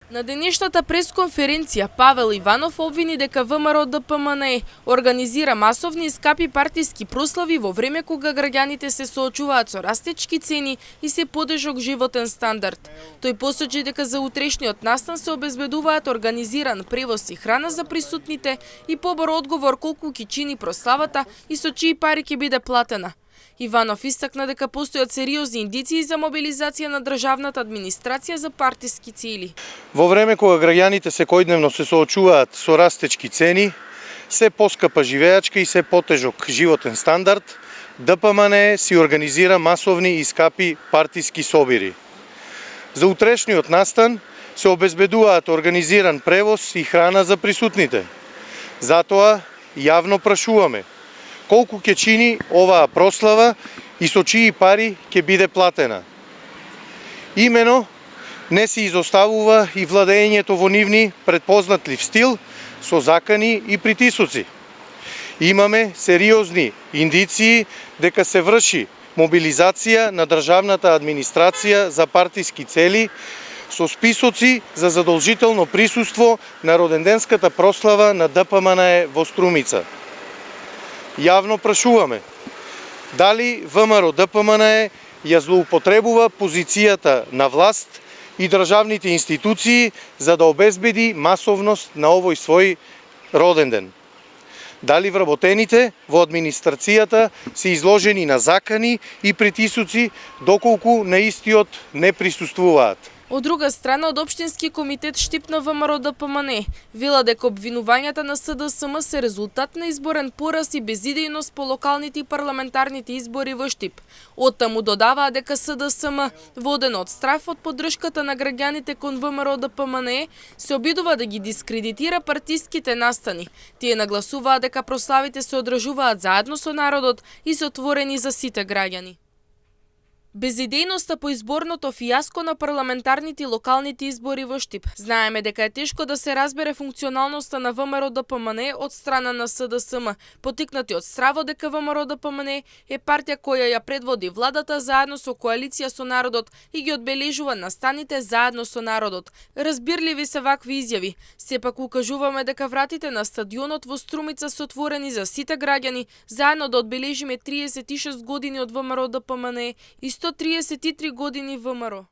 На денешната пресконференција Павел Иванов обвини дека ВМРО-ДПМНЕ организира масовни и скапи партиски прослави во време кога граѓаните се соочуваат со растечки цени и се потежок животен стандард. Тој посочи дека за утрешниот настан се обезбедуваат организиран превоз и храна за присутните и побор одговор колку ќе чини прославата и со чии пари ќе биде платена. Иванов истакна дека постојат сериозни индиции за мобилизација на државната администрација за партиски цели. Во време кога граѓаните секојдневно се соочуваат со растечки цени, се поскапа живеачка и се потежок животен стандард, ДПМНЕ си организира масовни и скапи партиски собири. За утрешниот настан се обезбедуваат организиран превоз и храна за присутните. Затоа јавно прашуваме колку ќе чини оваа прослава и со чии пари ќе биде платена. Имено не се изоставува и владењето во нивни предпознатлив стил со закани и притисоци. Имаме сериозни индиции дека се врши мобилизација на државната администрација за партиски цели со списоци за задолжително присуство на роденденската прослава на ДПМНЕ во Струмица. Јавно прашуваме дали ВМРО-ДПМНЕ ја злоупотребува позицијата на власт и државните институции за да обезбеди масовност на овој свој роден ден. Дали вработените во администрацијата се изложени на закани и притисоци доколку на истиот не присуствуваат. Од друга страна, од Општински комитет Штип на ВМРО-ДПМНЕ вела дека обвинувањата на СДСМ се резултат на изборен пораз и безидејност по локалните и парламентарните избори во Штип. Оттаму додаваа дека СДСМ, водена од страв од поддршката на граѓаните кон ВМРО-ДПМНЕ, се обидува да ги дискредитира партиските настани. Тие нагласуваа дека прославите се одржуваат заедно со народот и се отворени за сите граѓани. Безидејноста по изборното фијаско на парламентарните и локалните избори во Штип. Знаеме дека е тешко да се разбере функционалноста на ВМРО-ДПМНЕ од страна на СДСМ, потикнати од стравот дека ВМРО-ДПМНЕ е партија која ја предводи владата заедно со коалиција со народот и ги одбележува настаните заедно со народот. Разбирливи се вакви изјави. Сепак укажуваме дека вратите на стадионот во Струмица се отворени за сите граѓани, заедно да одбележиме 36 години од ВМРО-ДПМНЕ и 133 години ВМРО.